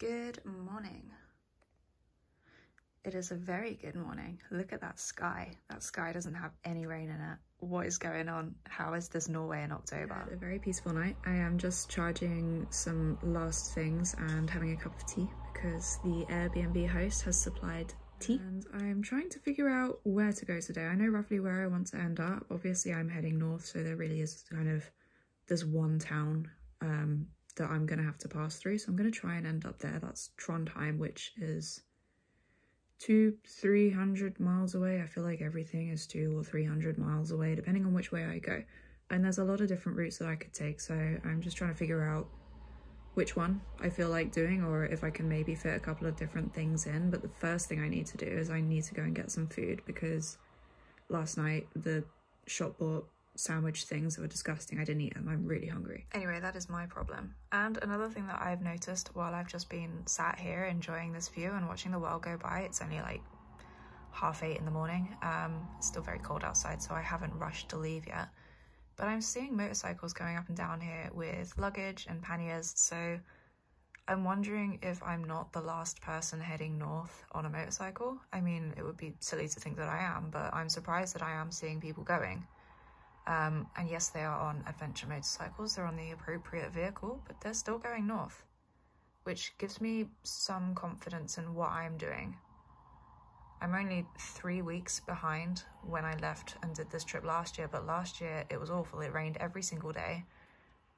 Good morning. It is a very good morning. Look at that sky. That sky doesn't have any rain in it. What is going on? How is this Norway in October? I had a very peaceful night. I am just charging some last things and having a cup of tea because the Airbnb host has supplied tea. And I'm trying to figure out where to go today. I know roughly where I want to end up. Obviously I'm heading north, so there really is kind of this one town that I'm gonna have to pass through. So I'm gonna try and end up there. That's Trondheim, which is 200-300 miles away. I feel like everything is 200 or 300 miles away, depending on which way I go. And there's a lot of different routes that I could take, so I'm just trying to figure out which one I feel like doing, or if I can maybe fit a couple of different things in. But the first thing I need to do is I need to go and get some food, because last night the shop bought sandwich things that were disgusting. I didn't eat them. I'm really hungry. Anyway, that is my problem. And another thing that I've noticed while I've just been sat here enjoying this view and watching the world go by, it's only like 8:30 in the morning. It's still very cold outside, so I haven't rushed to leave yet. But I'm seeing motorcycles going up and down here with luggage and panniers, so I'm wondering if I'm not the last person heading north on a motorcycle. I mean, it would be silly to think that I am, but I'm surprised that I am seeing people going. And yes, they are on adventure motorcycles, they're on the appropriate vehicle, but they're still going north, which gives me some confidence in what I'm doing. I'm only 3 weeks behind when I left and did this trip last year, but last year it was awful. It rained every single day.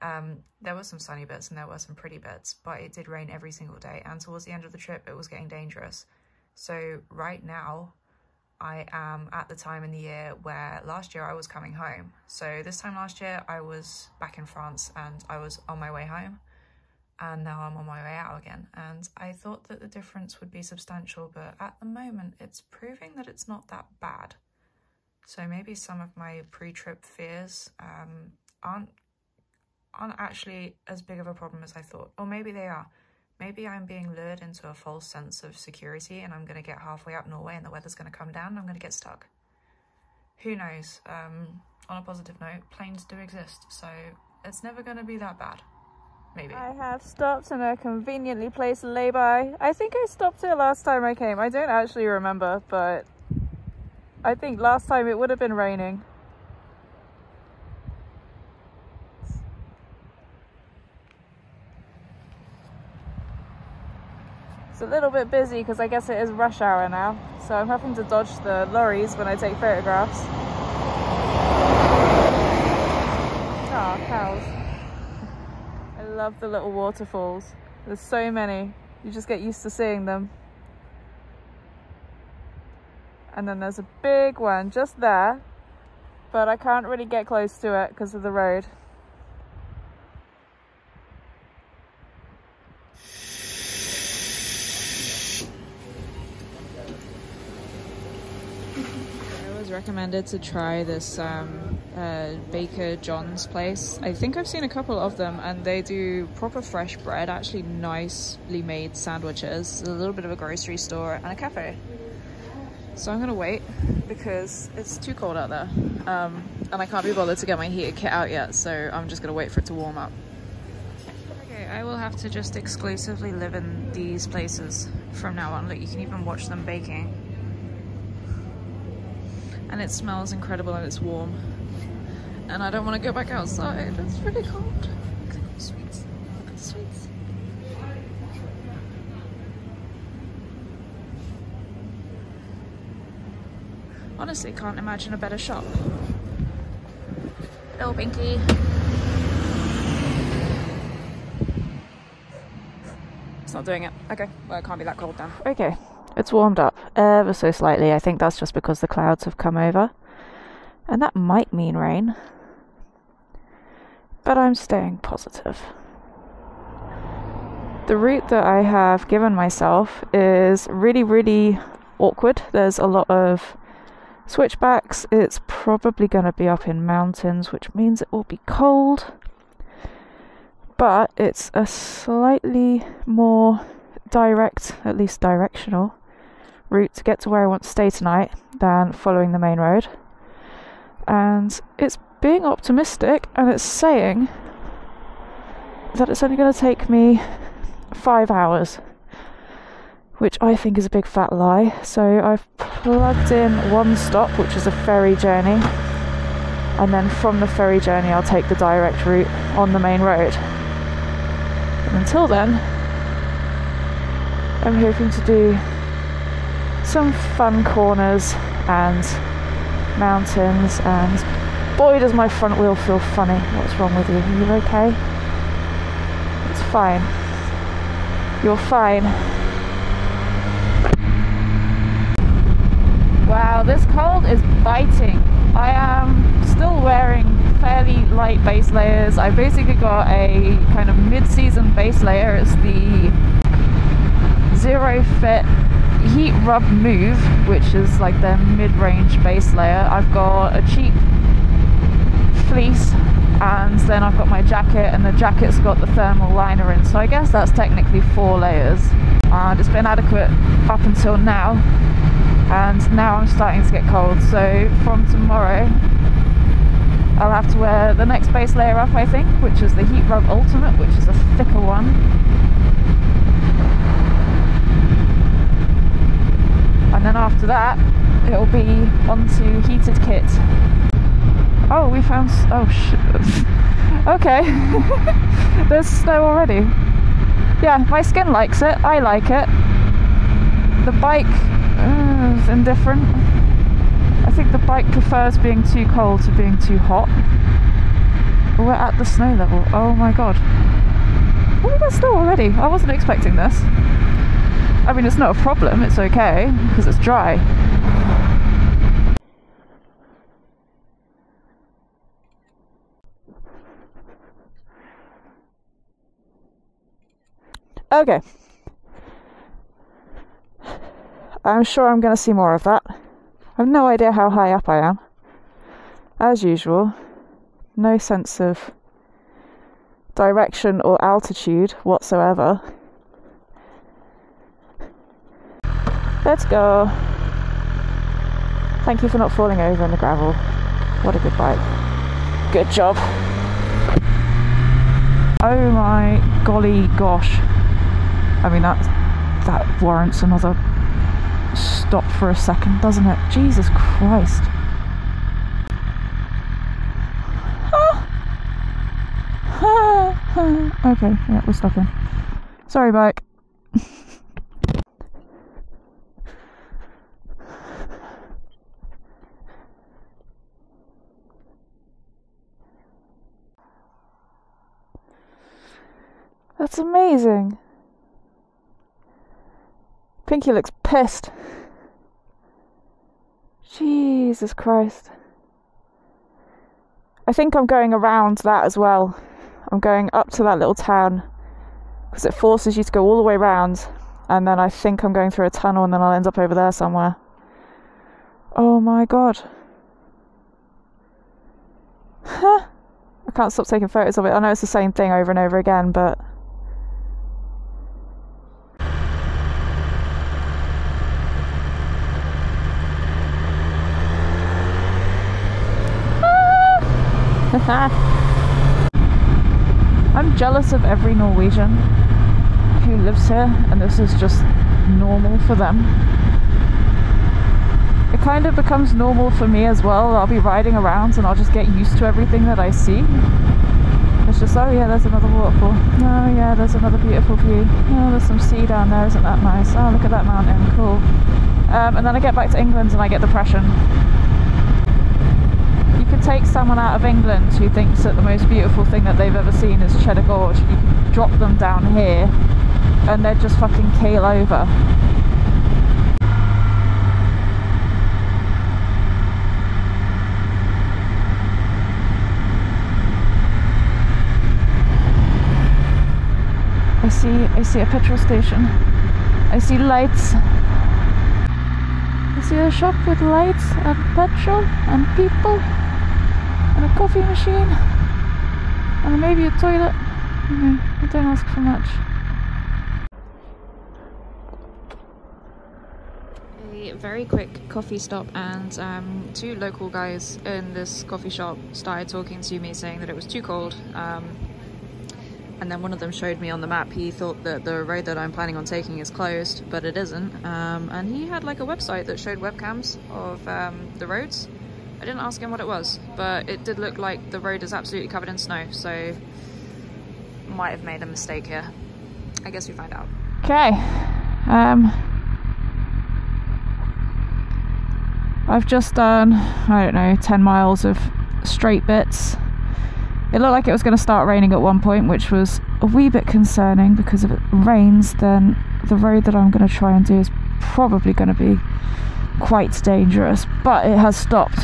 There were some sunny bits and there were some pretty bits, but it did rain every single day, and towards the end of the trip it was getting dangerous. So right now I am at the time in the year where last year I was coming home. So this time last year I was back in France and I was on my way home, and now I'm on my way out again. And I thought that the difference would be substantial, but at the moment it's proving that it's not that bad. So maybe some of my pre-trip fears aren't actually as big of a problem as I thought. Or maybe they are. Maybe I'm being lured into a false sense of security and I'm going to get halfway up Norway and the weather's going to come down and I'm going to get stuck. Who knows? On a positive note, planes do exist, so it's never going to be that bad. Maybe. I have stopped in a conveniently placed lay-by. I think I stopped here last time I came. I don't actually remember, but I think last time it would have been raining. It's a little bit busy because I guess it is rush hour now, so I'm having to dodge the lorries when I take photographs. Ah, cows. I love the little waterfalls. There's so many. You just get used to seeing them. And then there's a big one just there, but I can't really get close to it because of the road. Recommended to try this Baker John's place. I think I've seen a couple of them and they do proper fresh bread, actually nicely made sandwiches, a little bit of a grocery store and a cafe. So I'm gonna wait because it's too cold out there, and I can't be bothered to get my heated kit out yet, so I'm just gonna wait for it to warm up. Okay, I will have to just exclusively live in these places from now on. Look, you can even watch them baking. And it smells incredible and it's warm. And I don't want to go back outside. It's really cold. Look at the sweets. Look at the sweets. Honestly, can't imagine a better shop. Hello, Pinky. It's not doing it. Okay, well, it can't be that cold then. Okay. It's warmed up ever so slightly. I think that's just because the clouds have come over. And that might mean rain. But I'm staying positive. The route that I have given myself is really, really awkward. There's a lot of switchbacks. It's probably going to be up in mountains, which means it will be cold. But it's a slightly more direct, at least directional, route to get to where I want to stay tonight than following the main road. And it's being optimistic and it's saying that it's only going to take me 5 hours which I think is a big fat lie. So I've plugged in one stop, which is a ferry journey, and then from the ferry journey I'll take the direct route on the main road. And until then, I'm hoping to do some fun corners and mountains, and boy does my front wheel feel funny. What's wrong with you? Are you okay? It's fine. You're fine. Wow, this cold is biting. I am still wearing fairly light base layers. I basically got a kind of mid-season base layer. It's the Zero Fit Heat Rub Move, which is like their mid-range base layer. I've got a cheap fleece, and then I've got my jacket, and the jacket's got the thermal liner in, so I guess that's technically 4 layers, and it's been adequate up until now, and now I'm starting to get cold. So from tomorrow I'll have to wear the next base layer up, I think, which is the Heat Rub Ultimate, which is a thicker one. And then after that, it'll be onto heated kit. Oh, we found... oh, shit. Okay. There's snow already. Yeah, my skin likes it. I like it. The bike is indifferent. I think the bike prefers being too cold to being too hot. We're at the snow level. Oh my god. Oh, we got snow already. I wasn't expecting this. I mean, it's not a problem, it's okay, because it's dry. Okay. I'm sure I'm going to see more of that. I have no idea how high up I am. As usual, no sense of direction or altitude whatsoever. Let's go. Thank you for not falling over in the gravel. What a good bike. Good job. Oh my golly gosh. I mean, that warrants another stop for a second, doesn't it? Jesus Christ. Okay, yeah, we're stopping. Sorry, bike. That's amazing. Pinky looks pissed. Jesus Christ. I think I'm going around that as well. I'm going up to that little town because it forces you to go all the way around, and then I think I'm going through a tunnel, and then I'll end up over there somewhere. Oh my god. Huh. I can't stop taking photos of it. I know it's the same thing over and over again, but I'm jealous of every Norwegian who lives here and this is just normal for them. It kind of becomes normal for me as well. I'll be riding around and I'll just get used to everything that I see. It's just, oh yeah, there's another waterfall. Oh yeah, there's another beautiful view. Oh, there's some sea down there, isn't that nice? Oh, look at that mountain, cool. And then I get back to England and I get depression. You could take someone out of England who thinks that the most beautiful thing that they've ever seen is Cheddar Gorge. You could drop them down here and they'd just fucking keel over. I see a petrol station. I see lights. I see a shop with lights and petrol and people and a coffee machine and maybe a toilet. I don't ask for much. A very quick coffee stop, and two local guys in this coffee shop started talking to me saying that it was too cold. and then one of them showed me on the map, he thought that the road that I'm planning on taking is closed, but it isn't. And he had like a website that showed webcams of the roads. I didn't ask him what it was, but it did look like the road is absolutely covered in snow, so might have made a mistake here. I guess we find out. Okay. I've just done, I don't know, 10 miles of straight bits. It looked like it was going to start raining at one point, which was a wee bit concerning, because if it rains, then the road that I'm going to try and do is probably going to be quite dangerous, but it has stopped.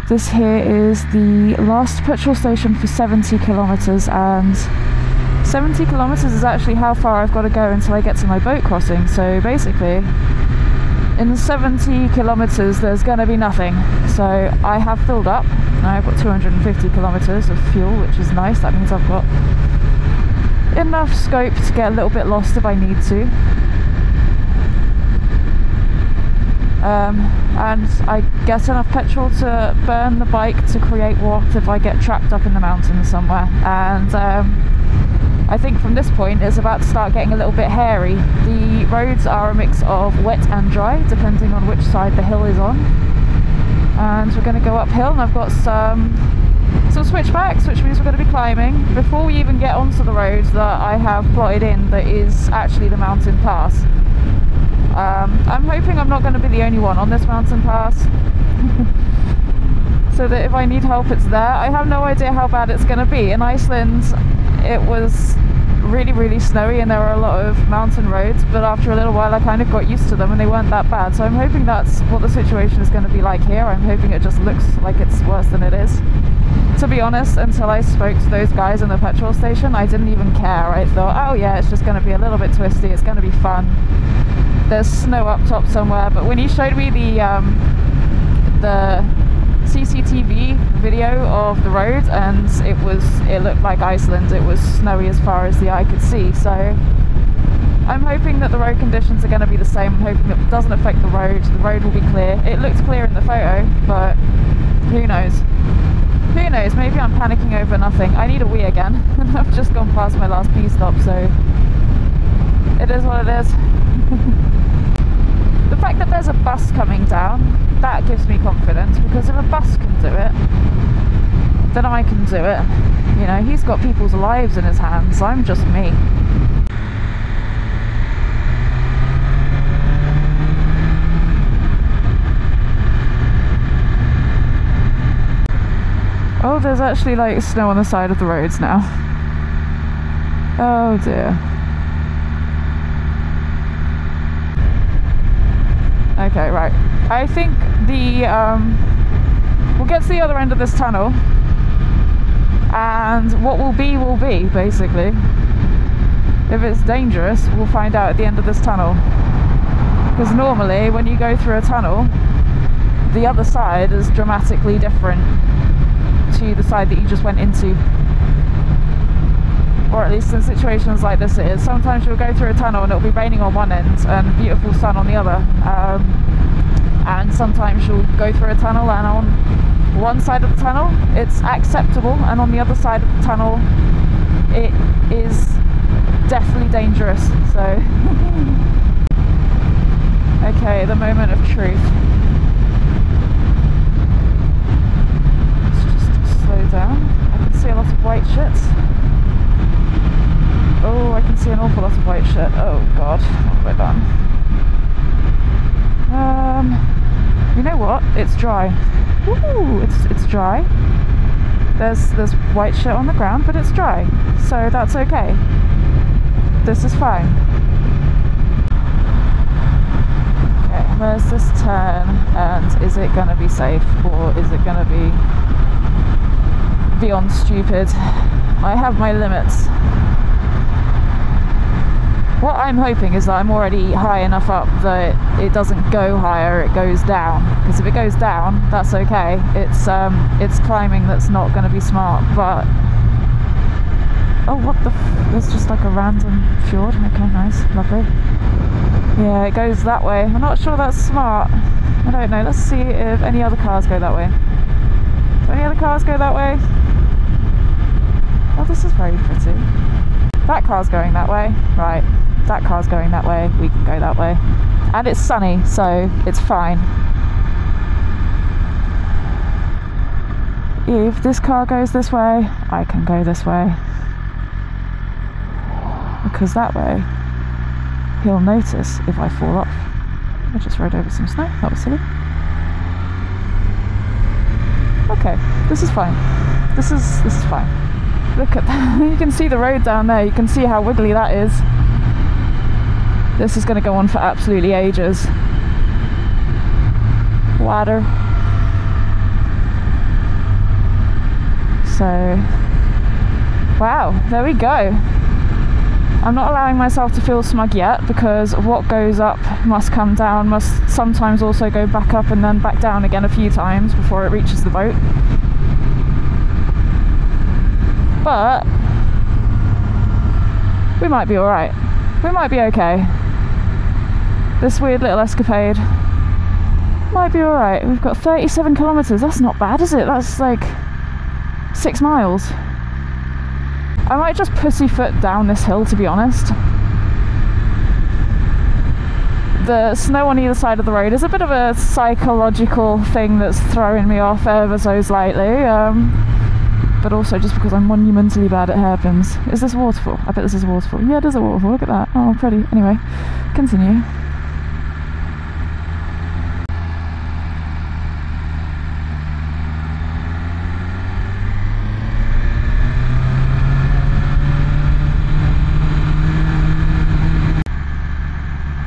This here is the last petrol station for 70 kilometers, and 70 kilometers is actually how far I've got to go until I get to my boat crossing. So basically, in 70 kilometers there's going to be nothing. So I have filled up. I've got 250 kilometers of fuel, which is nice. That means I've got enough scope to get a little bit lost if I need to. And I get enough petrol to burn the bike to create warmth if I get trapped up in the mountains somewhere. And I think from this point it's about to start getting a little bit hairy. The roads are a mix of wet and dry, depending on which side the hill is on. And we're going to go uphill, and I've got some switchbacks, which means we're going to be climbing before we even get onto the road that I have plotted in that is actually the mountain pass. I'm hoping I'm not going to be the only one on this mountain pass, so that if I need help it's there. I have no idea how bad it's going to be. In Iceland it was really, really snowy and there were a lot of mountain roads, but after a little while I kind of got used to them and they weren't that bad. So I'm hoping that's what the situation is going to be like here. I'm hoping it just looks like it's worse than it is. To be honest, until I spoke to those guys in the petrol station, I didn't even care. I thought, oh yeah, it's just going to be a little bit twisty, it's going to be fun. There's snow up top somewhere. But when he showed me the CCTV video of the road, and it looked like Iceland. It was snowy as far as the eye could see. So I'm hoping that the road conditions are going to be the same. I'm hoping that it doesn't affect the road. The road will be clear. It looked clear in the photo, but who knows? Who knows? Maybe I'm panicking over nothing. I need a wee again, and I've just gone past my last pee stop, so it is what it is. The fact that there's a bus coming down, that gives me confidence, because if a bus can do it, then I can do it. You know, he's got people's lives in his hands. I'm just me. Oh, there's actually like snow on the side of the roads now. Oh dear. Okay, right. I think we'll get to the other end of this tunnel, and what will be, basically. If it's dangerous, we'll find out at the end of this tunnel. Because normally, when you go through a tunnel, the other side is dramatically different to the side that you just went into. Or at least in situations like this it is. Sometimes you'll go through a tunnel and it'll be raining on one end and beautiful sun on the other. And sometimes you'll go through a tunnel and on one side of the tunnel it's acceptable, and on the other side of the tunnel it is definitely dangerous. So okay, the moment of truth. Let's just slow down. I can see a lot of white shit. Oh, I can see an awful lot of white shit. Oh god, what have I done? You know what? It's dry. Ooh, it's dry. There's white shit on the ground, but it's dry, so that's okay. This is fine. Okay, where's this turn, and is it gonna be safe, or is it gonna be beyond stupid? I have my limits. What I'm hoping is that I'm already high enough up that it doesn't go higher, it goes down. Because if it goes down, that's okay. It's climbing that's not going to be smart. But oh, what the? There's just like a random fjord. Okay, nice, lovely. Yeah, it goes that way. I'm not sure that's smart. I don't know. Let's see if any other cars go that way. Do any other cars go that way? Oh, this is very pretty. That car's going that way. Right, that car's going that way. We can go that way. And it's sunny, so it's fine. If this car goes this way, I can go this way. Because that way, he'll notice if I fall off. I just rode over some snow, that was silly. Okay, this is fine. This is fine. Look at that, you can see the road down there, you can see how wiggly that is. This is going to go on for absolutely ages. Water. So, wow, there we go. I'm not allowing myself to feel smug yet, because what goes up must come down, must sometimes also go back up and then back down again a few times before it reaches the boat. But we might be alright. We might be okay. This weird little escapade might be alright. We've got 37 kilometres. That's not bad, is it? That's like 6 miles. I might just pussyfoot down this hill, to be honest. The snow on either side of the road is a bit of a psychological thing that's throwing me off ever so slightly. But also just because I'm monumentally bad at hairpins. Is this a waterfall? I bet this is a waterfall. Yeah, it is a waterfall. Look at that. Oh, pretty. Anyway, continue.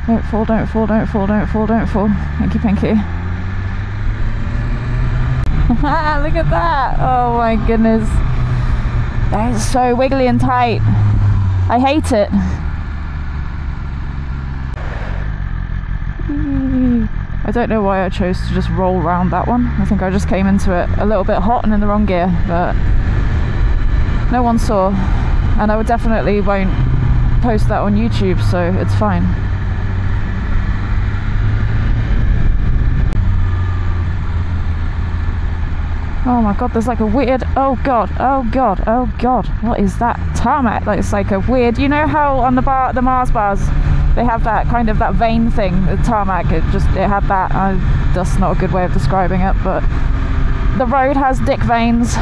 Don't fall, don't fall, don't fall, don't fall, don't fall. Pinky, pinky. Look at that! Oh my goodness. That is so wiggly and tight. I hate it. I don't know why I chose to just roll around that one. I think I just came into it a little bit hot and in the wrong gear, but no one saw. And I would definitely won't post that on YouTube, so it's fine. Oh my god, there's like a weird, oh god, oh god, oh god, what is that? Tarmac, like it's like a weird, you know how on the Mars bars, they have that kind of, that vein thing, the tarmac, it had that, that's not a good way of describing it, but the road has dick veins.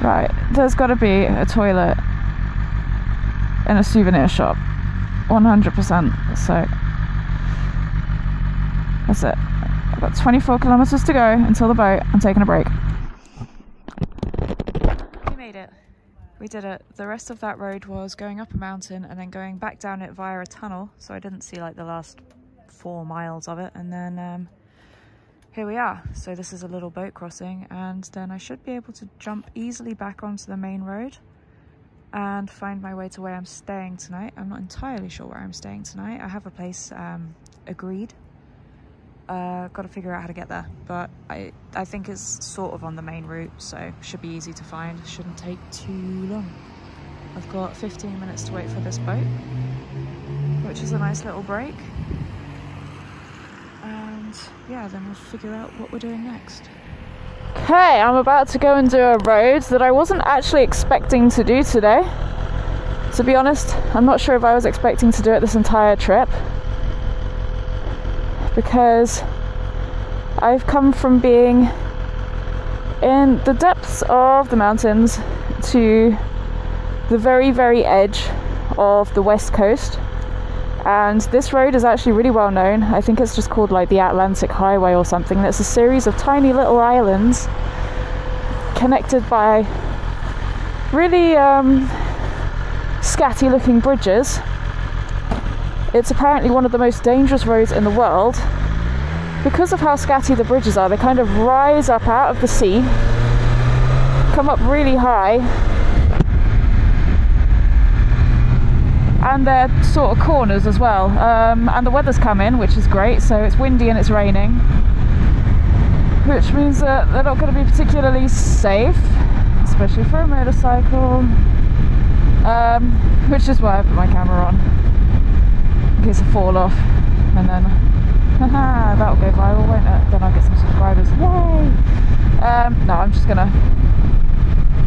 Right, there's got to be a toilet in a souvenir shop, 100%, so that's it. I've got 24 kilometers to go until the boat. I'm taking a break. We made it. We did it. The rest of that road was going up a mountain and then going back down it via a tunnel, so I didn't see like the last 4 miles of it, and then here we are. So this is a little boat crossing, and then I should be able to jump easily back onto the main road and find my way to where I'm staying tonight. I'm not entirely sure where I'm staying tonight. I have a place agreed. Got to figure out how to get there, but I think it's sort of on the main route, so should be easy to find. Shouldn't take too long. I've got 15 minutes to wait for this boat, which is a nice little break. And yeah, then we'll figure out what we're doing next. Okay, I'm about to go and do a road that I wasn't actually expecting to do today. To be honest, I'm not sure if I was expecting to do it this entire trip, because I've come from being in the depths of the mountains to the very, very edge of the west coast. And this road is actually really well known. I think it's just called like the Atlantic Highway or something. It's a series of tiny little islands connected by really scatty looking bridges. It's apparently one of the most dangerous roads in the world because of how scatty the bridges are. They kind of rise up out of the sea, come up really high, and they're sort of corners as well, and the weather's come in, which is great, so it's windy and it's raining, which means that they're not going to be particularly safe, especially for a motorcycle, which is why I put my camera on, in case I fall off, and then Haha, that'll go viral, won't it? Then I'll get some subscribers. Yay! No,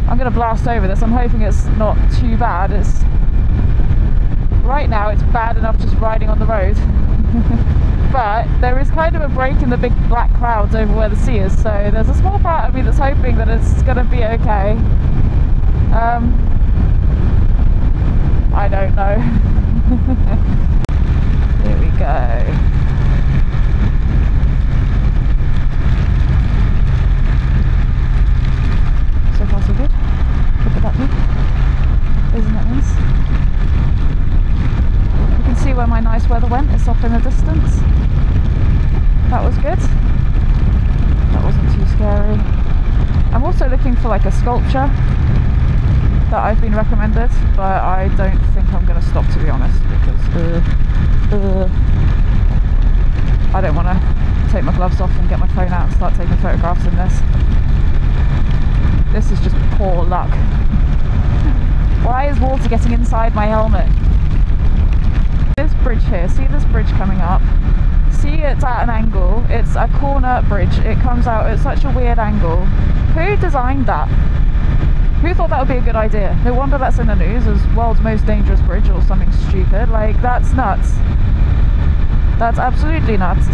I'm gonna blast over this. I'm hoping it's not too bad. It's right now it's bad enough just riding on the road. But there is kind of a break in the big black clouds over where the sea is, so there's a small part of me that's hoping that it's gonna be okay. I don't know. Here we go. So far so good. Look at that view. Isn't that nice? You can see where my nice weather went. It's off in the distance. That was good. That wasn't too scary. I'm also looking for like a sculpture that I've been recommended, but I don't think I'm going to stop, to be honest, because I don't want to take my gloves off and get my phone out and start taking photographs in this. This is just poor luck. Why is water getting inside my helmet? This bridge here, see this bridge coming up? See, it's at an angle. It's a corner bridge. It comes out at such a weird angle. Who designed that? Who thought that would be a good idea? No wonder that's in the news as world's most dangerous bridge or something stupid. Like, that's nuts. That's absolutely nuts.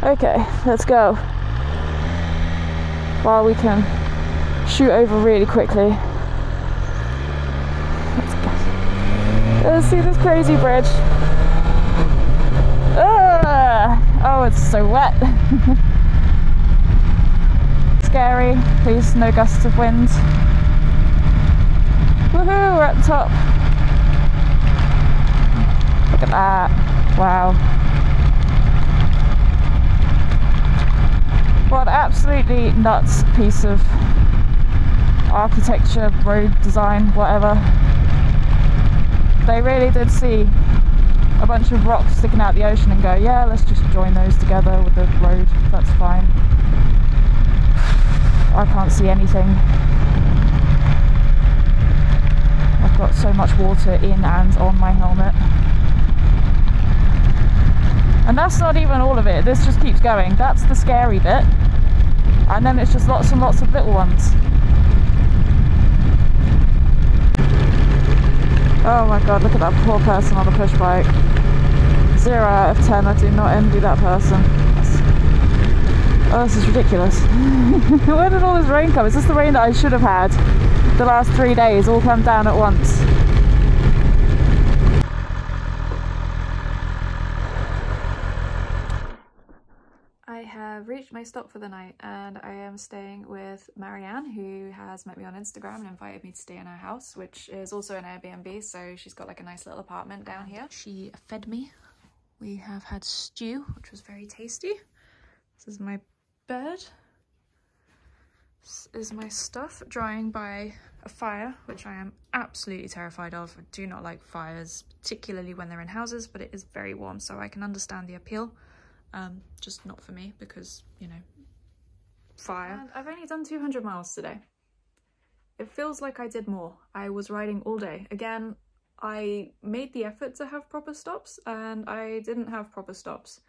Okay, let's go. While we can shoot over really quickly. Let's go. Let's see this crazy bridge. Oh, it's so wet. Scary. Please, no gusts of wind. Woohoo, we're at the top. Look at that. Wow. What an absolutely nuts piece of architecture, road design, whatever. They really did see a bunch of rocks sticking out the ocean and go, yeah, let's just join those together with the road, that's fine. I can't see anything. I've got so much water in and on my helmet. And that's not even all of it, this just keeps going. That's the scary bit. And then it's just lots and lots of little ones. Oh my god, look at that poor person on the push bike. 0 out of 10, I do not envy that person. Oh, this is ridiculous. Where did all this rain come? Is this the rain that I should have had the last 3 days, all come down at once? I have reached my stop for the night and I am staying with Marianne, who has met me on Instagram and invited me to stay in her house, which is also an Airbnb, so she's got like a nice little apartment down here. She fed me. We have had stew, which was very tasty. This is my bed. This is my stuff drying by a fire, which I am absolutely terrified of. I do not like fires, particularly when they're in houses, but it is very warm, so I can understand the appeal. Just not for me because, you know, fire. And I've only done 200 miles today. It feels like I did more. I was riding all day. Again, I made the effort to have proper stops and I didn't have proper stops.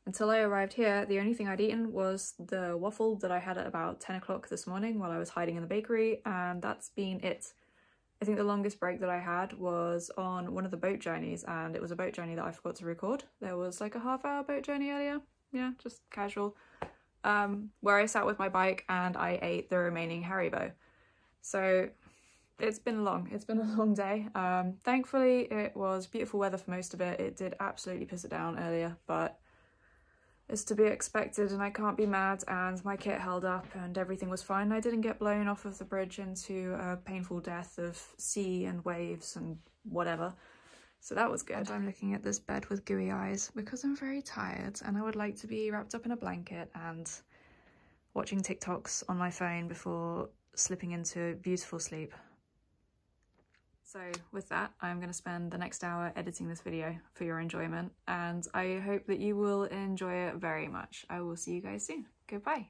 Until I arrived here, the only thing I'd eaten was the waffle that I had at about 10 o'clock this morning while I was hiding in the bakery, and that's been it. I think the longest break that I had was on one of the boat journeys, and it was a boat journey that I forgot to record. There was like a half-hour boat journey earlier, yeah, just casual, where I sat with my bike and I ate the remaining Haribo. So it's been long. It's been a long day. Thankfully, it was beautiful weather for most of it. It did absolutely piss it down earlier, but it's to be expected and I can't be mad, and my kit held up and everything was fine. I didn't get blown off of the bridge into a painful death of sea and waves and whatever. So that was good. And I'm looking at this bed with gooey eyes because I'm very tired and I would like to be wrapped up in a blanket and watching TikToks on my phone before slipping into beautiful sleep. So with that, I'm going to spend the next hour editing this video for your enjoyment, and I hope that you will enjoy it very much. I will see you guys soon. Goodbye.